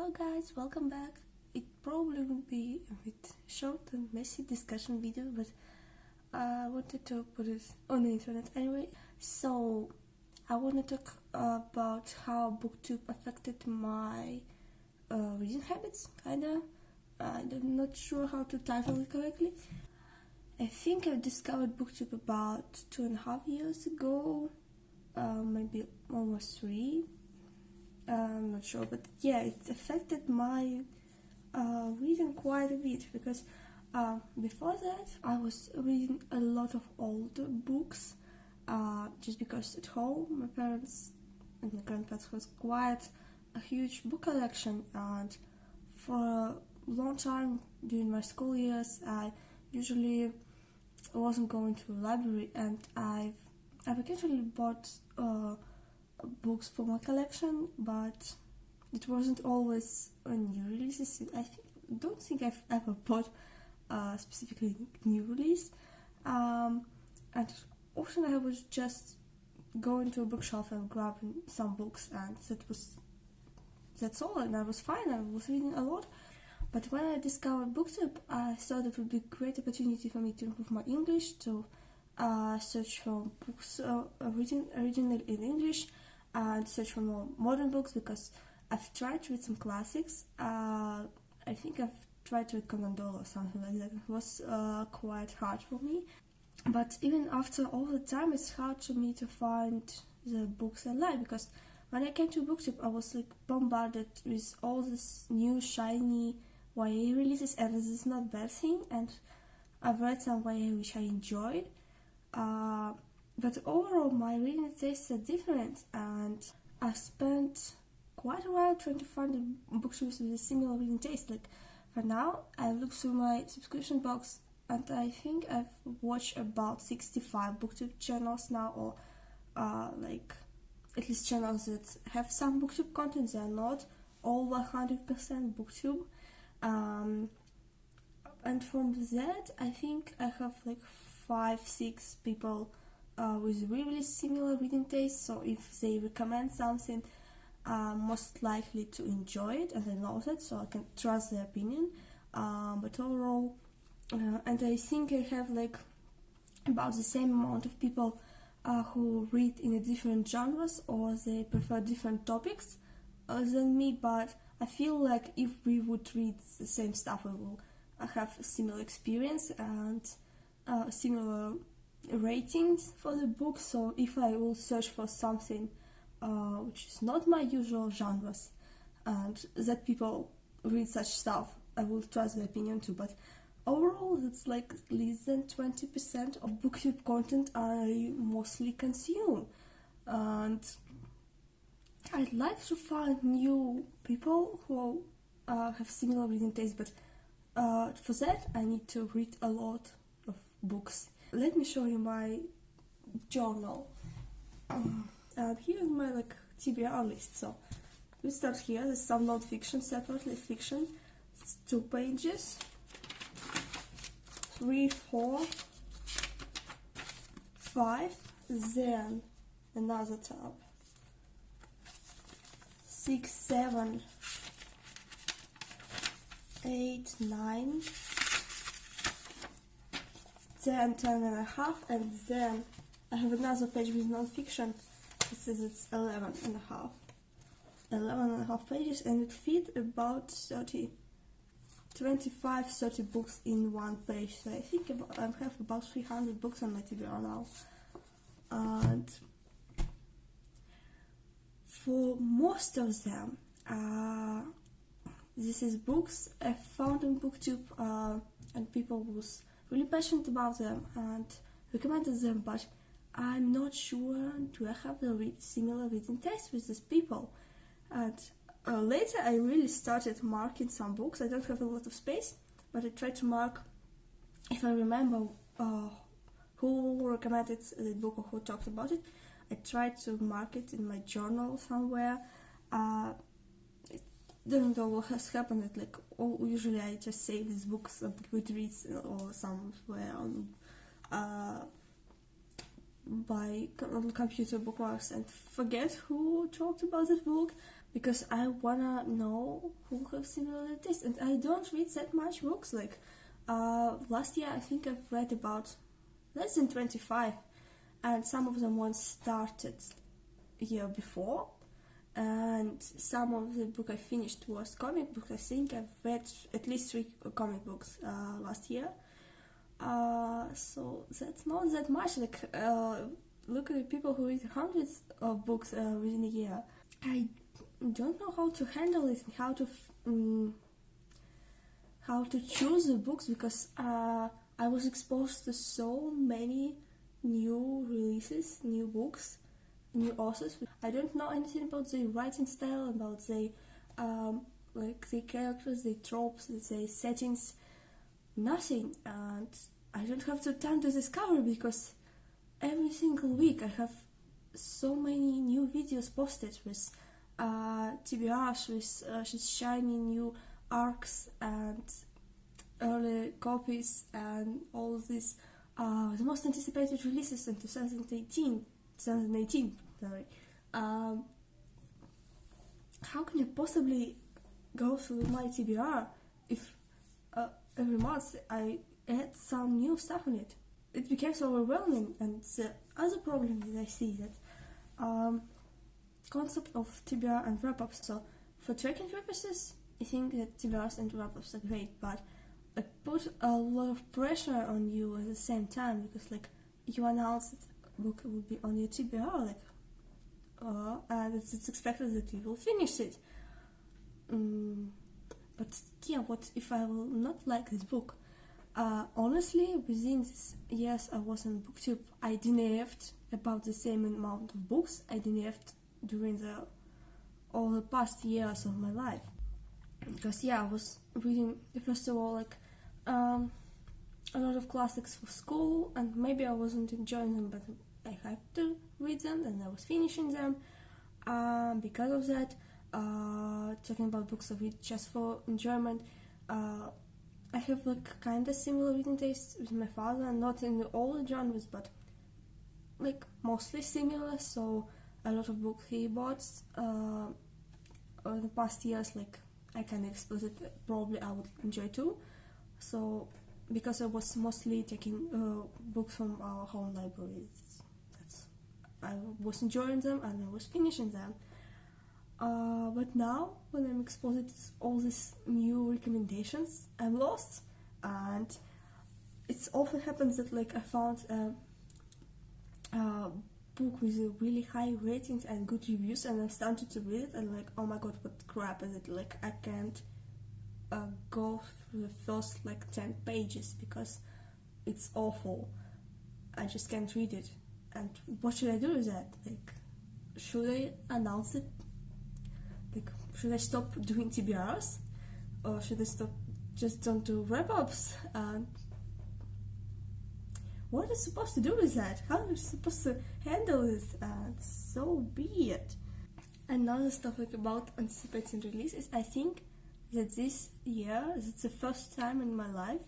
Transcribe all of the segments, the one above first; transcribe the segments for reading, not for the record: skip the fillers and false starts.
Hello guys, welcome back. It probably will be a bit short and messy discussion video, but I wanted to put it on the internet anyway. So I want to talk about how Booktube affected my reading habits, kinda. I'm not sure how to title it correctly. I think I discovered Booktube about 2.5 years ago, maybe almost 3. I'm not sure, but yeah, it affected my reading quite a bit because before that I was reading a lot of old books just because at home my parents and my grandparents has quite a huge book collection, and for a long time during my school years I usually wasn't going to the library, and I've occasionally bought books for my collection, but it wasn't always new releases. Don't think I've ever bought specifically new release, and often I was just going to a bookshelf and grabbing some books, and that's all, and I was fine. I was reading a lot. But when I discovered Booktube, I thought it would be a great opportunity for me to improve my English, to search for books written originally in English, and search for more modern books, because I've tried to read some classics. I think I've tried to read Conan Doyle or something like that. It was quite hard for me. But even after all the time, it's hard for me to find the books I like, because when I came to Booktube, I was like bombarded with all this new shiny YA releases, and this is not a bad thing, and I've read some YA which I enjoyed. But overall, my reading tastes are different, and I spent quite a while trying to find books with a similar reading taste. Like, for now, I looked through my subscription box, and I think I've watched about 65 Booktube channels now, or like at least channels that have some Booktube content. They are not all 100% Booktube. And from that, I think I have like 5-6 people with really similar reading taste, so if they recommend something, I'm most likely to enjoy it, and I know that, so I can trust their opinion. But overall, and I think I have like about the same amount of people who read in a different genres, or they prefer different topics than me, but I feel like if we would read the same stuff, we will have a similar experience and similar ratings for the book. So if I will search for something which is not my usual genres, and that people read such stuff, I will trust their opinion too. But overall, it's like less than 20% of Booktube content I mostly consume, and I'd like to find new people who have similar reading tastes, but for that I need to read a lot of books. Let me show you my journal. And here's my like TBR list. So we start here. There's some non-fiction, separately fiction. It's 2 pages. 3, 4, 5. Then another tab. 6, 7, 8, 9, 10, 10 and a half, and then I have another page with non-fiction. It says it's 11 and a half. 11 and a half pages, and it fits about 25-30 books in one page. So I think I have about 300 books on my TBR now. And for most of them, this is books I found on Booktube, and people was really passionate about them and recommended them, but I'm not sure do I have the similar reading taste with these people. And later I really started marking some books. I don't have a lot of space, but I tried to mark, if I remember who recommended the book or who talked about it. I tried to mark it in my journal somewhere. It doesn't know what has happened. Usually I just save these books on Goodreads or somewhere on on computer bookmarks and forget who talked about this book. because I wanna know who have similar tastes, and I don't read that much books. Like last year I think I've read about less than 25, and some of them once started a year before, and some of the book I finished was comic books. I think I've read at least 3 comic books last year, so that's not that much. Like look at the people who read hundreds of books within a year. I don't know how to handle it and how to choose the books, because I was exposed to so many new releases, new books, new authors. I don't know anything about their writing style, about their like the characters, the tropes, the settings, nothing. And I don't have the time to discover, because every single week I have so many new videos posted with TBRs, with just shiny new arcs and early copies and all these the most anticipated releases in 2018, sorry. How can I possibly go through my TBR if every month I add some new stuff on it? It becomes overwhelming. And the other problem that I see that concept of TBR and wrap-ups. So for tracking purposes, I think that TBRs and wrap-ups are great, but it put a lot of pressure on you at the same time, because like you announce that a book will be on your TBR, like and it's expected that you will finish it. But yeah, what if I will not like this book? Honestly, within this years I was on Booktube, I DNF'd about the same amount of books I DNF'd during all the past years of my life. Because yeah, I was reading, first of all, like a lot of classics for school, and maybe I wasn't enjoying them, but I had to read them, and I was finishing them. Because of that, talking about books I read just for enjoyment, I have like kind of similar reading tastes with my father, not in all the genres, but like mostly similar. So a lot of books he bought in the past years, like I can explicit, probably I would enjoy too. So because I was mostly taking books from our home library, I was enjoying them and I was finishing them. But now, when I'm exposed to all these new recommendations, I'm lost. And it often happens that like I found a book with really high ratings and good reviews, and I started to read it, and like, oh my god, what crap is it? Like I can't go through the first like 10 pages because it's awful. I just can't read it. And what should I do with that? Like, should I announce it? Like, should I stop doing TBRs? Or should I don't do wrap-ups? And what is supposed to do with that? How am I supposed to handle this? It's so weird. Another topic about anticipating releases, I think that this year is the first time in my life,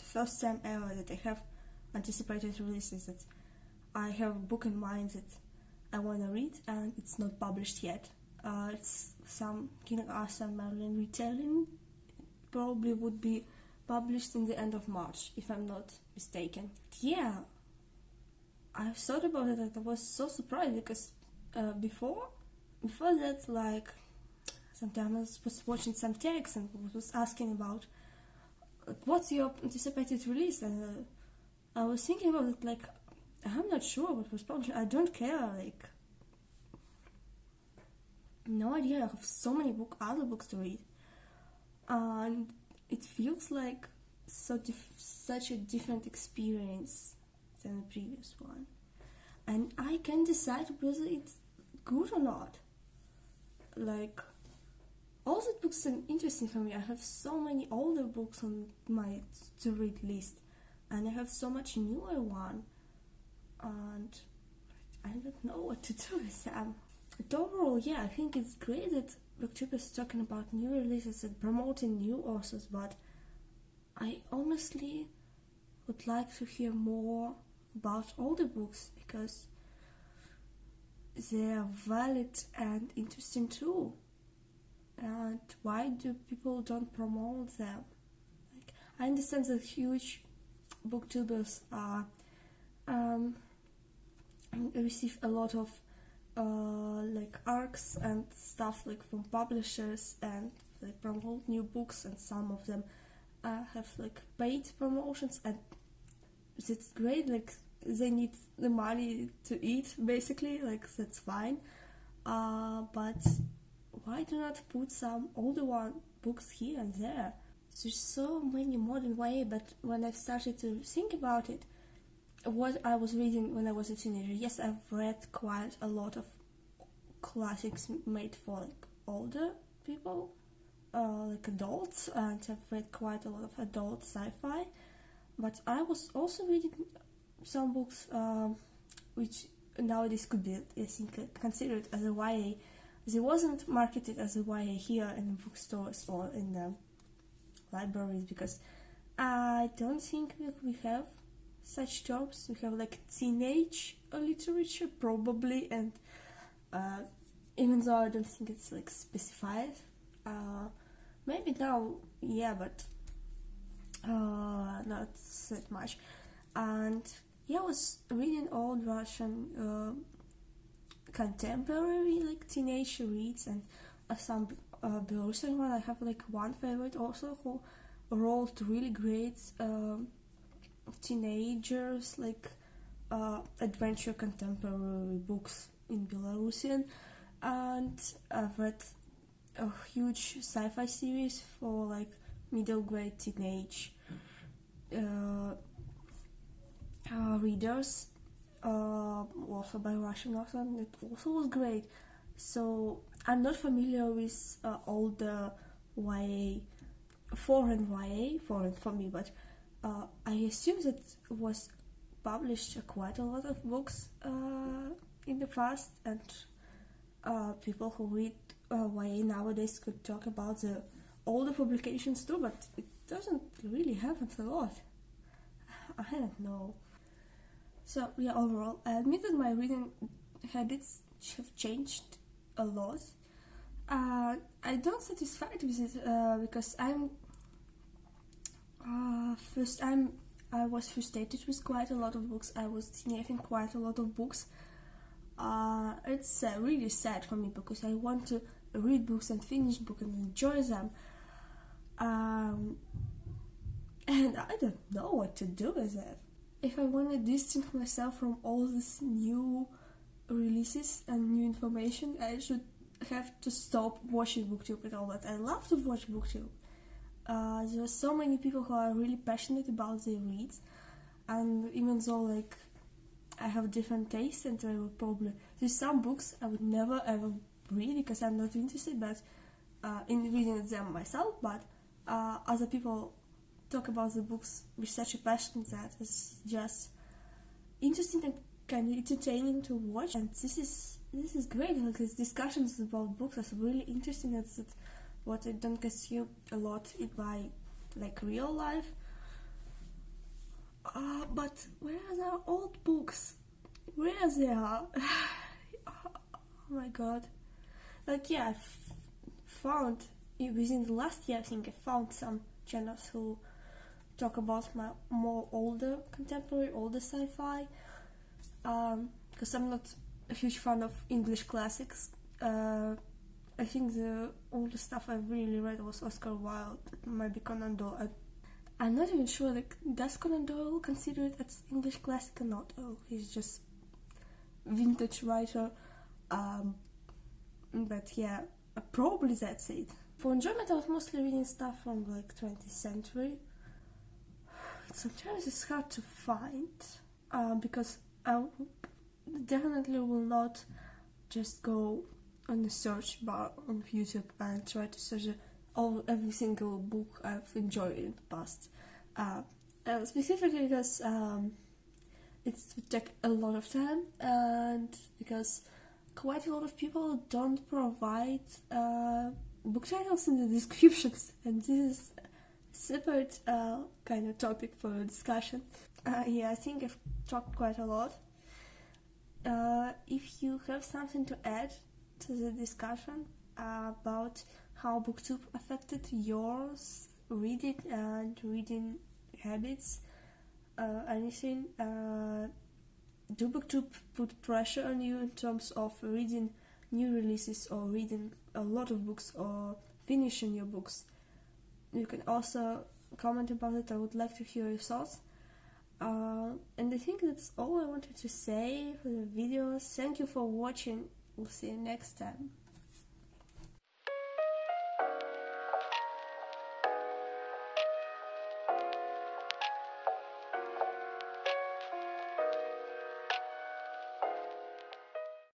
first time ever, that I have anticipated releases, that I have a book in mind that I want to read and it's not published yet. It's some King Arthur Merlin retelling, probably would be published in the end of March, if I'm not mistaken. Yeah, I thought about it and I was so surprised, because before that, like, sometimes I was watching some text and was asking about what's your anticipated release, and I was thinking about it, like, I'm not sure what was published. I don't care, like, no idea. I have so many other books to read, and it feels like such a different experience than the previous one, and I can decide whether it's good or not. Like, all the books are interesting for me. I have so many older books on my to-read list, and I have so much newer one, and I don't know what to do with them. But overall, yeah, I think it's great that Booktube is talking about new releases and promoting new authors, but I honestly would like to hear more about older books, because they are valid and interesting too. And why do people don't promote them? Like, I understand that huge booktubers are receive a lot of like arcs and stuff like from publishers, and they promote new books, and some of them have like paid promotions, and it's great. Like, they need the money to eat, basically. Like, that's fine. But why do not put some older books here and there? There's so many modern YA, but when I started to think about it, what I was reading when I was a teenager, yes, I've read quite a lot of classics made for like older people, like adults, and I've read quite a lot of adult sci-fi, but I was also reading some books which nowadays could be, I think, considered as a YA. They wasn't marketed as a YA here in the bookstores or in the libraries, because I don't think we have such jobs. We have like teenage literature probably, and even though I don't think it's like specified, maybe now, yeah, but not that much. And yeah, I was reading old Russian contemporary like teenage reads, and some Belarusian one. I have like one favorite also who wrote really great teenagers like adventure contemporary books in Belarusian, and I've read a huge sci-fi series for like middle grade teenage readers, also by Russian author, and it also was great. So I'm not familiar with all the YA, foreign for me, but I assume that was published quite a lot of books in the past, and people who read YA nowadays could talk about the older publications too, but it doesn't really happen a lot. I don't know. So yeah, overall, I admit that my reading habits have changed a lot. I don't satisfied with it because I was frustrated with quite a lot of books. I was DNF-ing quite a lot of books. It's really sad for me because I want to read books and finish books and enjoy them. And I don't know what to do with it. If I want to distance myself from all these new releases and new information, I should have to stop watching Booktube and all that. I love to watch Booktube. There are so many people who are really passionate about their reads, and even though like I have different tastes, and I will probably, there's some books I would never ever read because I'm not interested but in reading them myself, but other people talk about the books with such a passion that it's just interesting and kind of entertaining to watch. And this is great. Like, these discussions about books are really interesting. That's what I don't consume a lot in my like real life. But where are the old books? Where they are? Oh my god! Like, yeah, I found within the last year, I think I found some channels who talk about my more older contemporary, older sci-fi. Because I'm not a huge fan of English classics. I think the older stuff I really read was Oscar Wilde, maybe Conan Doyle. I'm not even sure, like, does Conan Doyle consider it as English classic or not? Oh, he's just vintage writer. But yeah, probably that's it. For enjoyment, I was mostly reading stuff from like 20th century. Sometimes it's hard to find because I definitely will not just go on the search bar on YouTube and try to search every single book I've enjoyed in the past. Specifically because it would take a lot of time, and because quite a lot of people don't provide book titles in the descriptions, and this is a separate kind of topic for discussion. Yeah, I think I've talked quite a lot. If you have something to add to the discussion about how Booktube affected yours reading and reading habits, anything, do Booktube put pressure on you in terms of reading new releases or reading a lot of books or finishing your books? You can also comment about it. I would like to hear your thoughts. And I think that's all I wanted to say for the video. Thank you for watching. We'll see you next time.